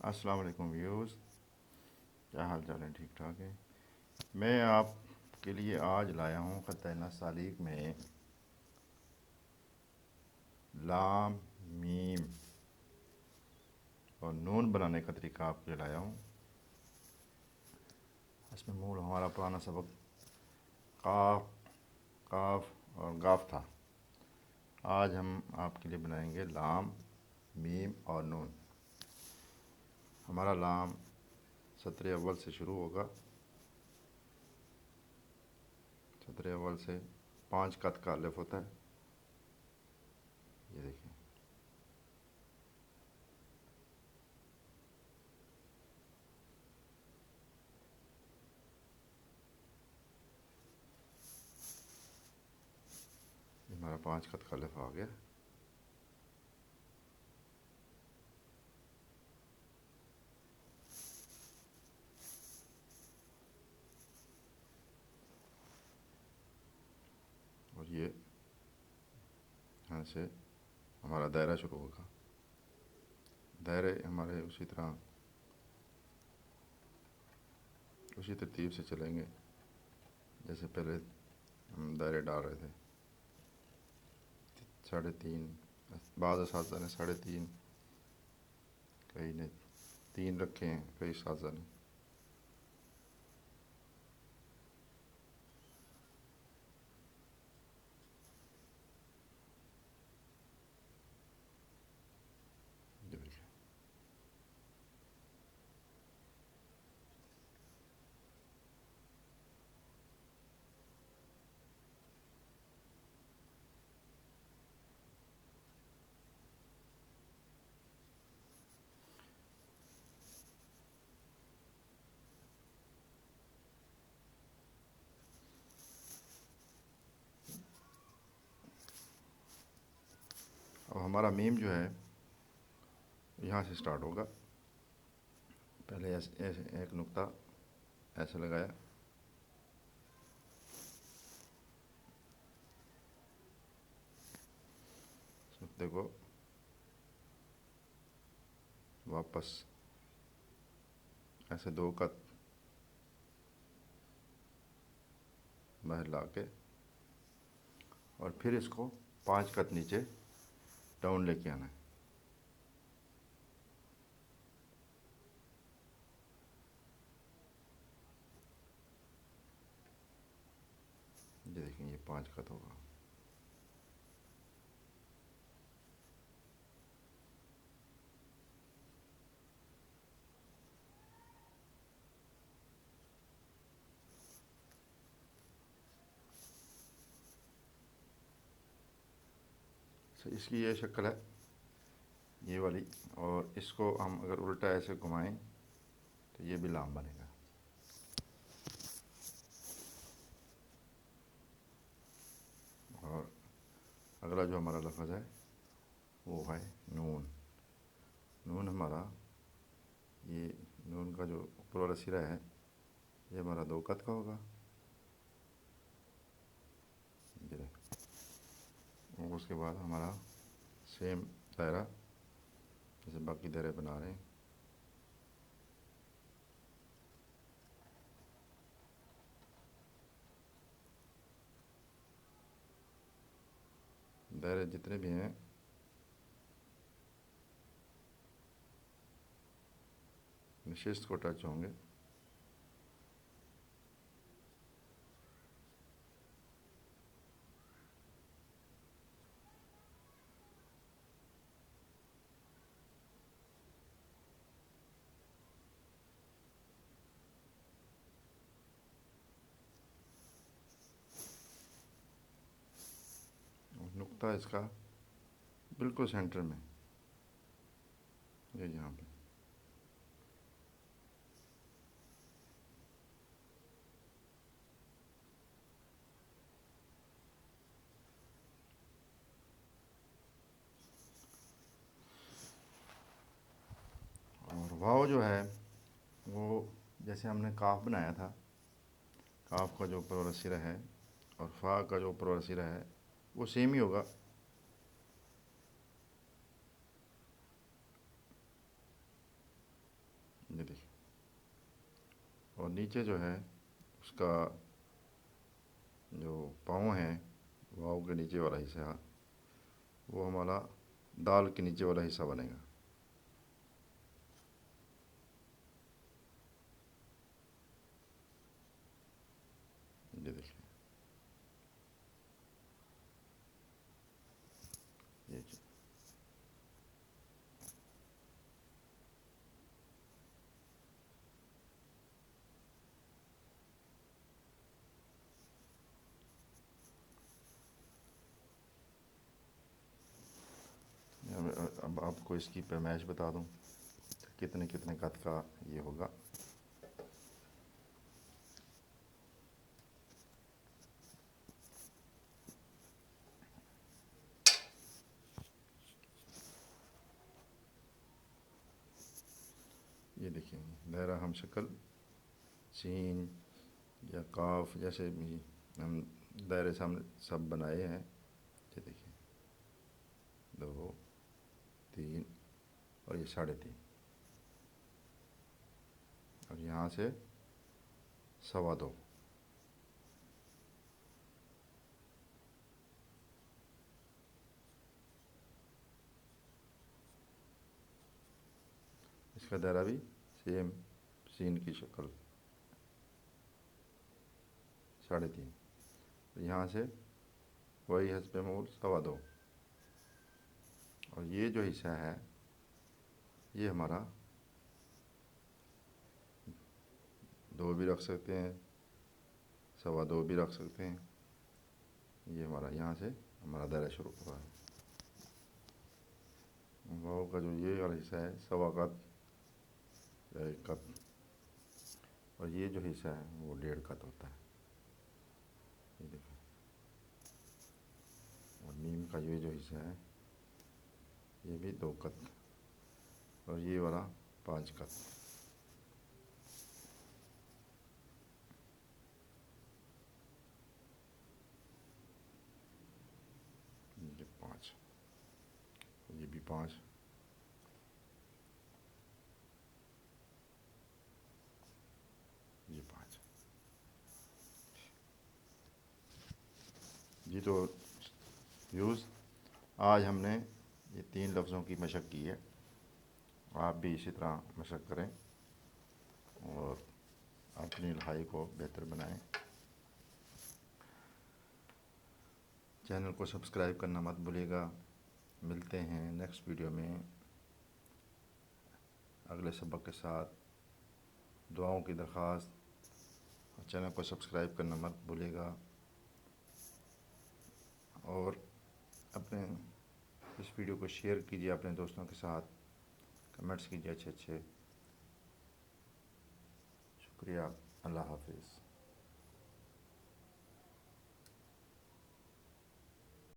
अस्सलाम वालेकुम व्यूज़। क्या हाल चाल है? ठीक ठाक है। मैं आपके लिए आज लाया हूँ ख़त नस्तालीक में लाम मीम और नून बनाने का तरीका आपके लिए लाया हूँ। इसमें मूल हमारा पुराना सबक काफ काफ और गाफ था। आज हम आपके लिए बनाएंगे लाम मीम और नून। हमारा लाम सत्र अव्वल से शुरू होगा। सत्र अव्वल से 5 कत का अलिफ होता है। ये देखिए, ये हमारा 5 कत का अलिफ आ गया। और ये यहाँ से हमारा दायरा शुरू होगा। दायरे हमारे उसी तरतीब से चलेंगे जैसे पहले हम दायरे डाल रहे थे। 3.5, बाद असातिज़ा ने 3.5, कई ने 3 रखे हैं, कई असातिज़ा ने। ये देखिए, अब हमारा मीम जो है यहाँ से स्टार्ट होगा। पहले ऐसे ऐसे एक नुक्ता ऐसे लगाया, इस नुक्ते को वापस ऐसे 2 कत बाहर ला के और फिर इसको 5 कत नीचे डाउन लेके आना है। ये देखें, ये 5 कत होगा। इसकी ये शक्ल है, ये वाली। और इसको हम अगर उल्टा ऐसे घुमाएं तो ये भी लाम बनेगा। और अगला जो हमारा लफ्ज़ है वो है नून। नून हमारा, ये नून का जो ऊपर वाला सिरा है ये हमारा 2 कत का होगा। ये और उसके बाद हमारा सेम दायरा जैसे बाकी दायरे बना रहे हैं। दायरे जितने भी हैं निशिस्त को टच होंगे। नुक्ता इसका बिल्कुल सेंटर में, ये यहाँ पे। और वाव जो है वो जैसे हमने काफ बनाया था, काफ का जो ऊपर वाला सिरा है और फा का जो ऊपर वाला सिरा है वो सेम ही होगा। नीचे जो है उसका जो पाँव है, वाव के नीचे वाला हिस्सा, वो हमारा दाल के नीचे वाला हिस्सा बनेगा। ये देखिए, ये अब आपको इसकी पैमाइश बता दूं, कितने कितने कद का ये होगा। ये देखिए, दायरा हम शक्ल सीन या काफ जैसे भी हम दायरे सामने सब बनाए हैं। ये देखिए, 2, 3 और ये 3.5, और यहाँ से 2.25। इसका दायरा भी सेम सीन की शक्ल 3.5, यहाँ से वही हस्बे मूल 2.25। और ये जो हिस्सा है ये हमारा 2 भी रख सकते हैं, 2.25 भी रख सकते हैं। ये हमारा यहाँ से हमारा दायरा शुरू हुआ है। वाव का जो ये वाला हिस्सा है 1.25 या 1 कद, और ये जो हिस्सा है वो 1.5 कद होता है। ये देखो, और मीम का ये जो हिस्सा है ये भी 2 कद, और ये वाला 5 कद। ये 5, ये भी 5, ये 5। जी तो व्यूज़, आज हमने ये 3 लफ्ज़ों की मशक की है। आप भी इसी तरह मशक करें और अपनी लिखाई को बेहतर बनाएं। चैनल को सब्सक्राइब करना मत भूलिएगा। मिलते हैं नेक्स्ट वीडियो में अगले सबक के साथ। दुआओं की दरख्वास्त, और चैनल को सब्सक्राइब करना मत भूलिएगा, और अपने इस वीडियो को शेयर कीजिए अपने दोस्तों के साथ, कमेंट्स कीजिए अच्छे अच्छे। शुक्रिया। अल्लाह हाफिज़।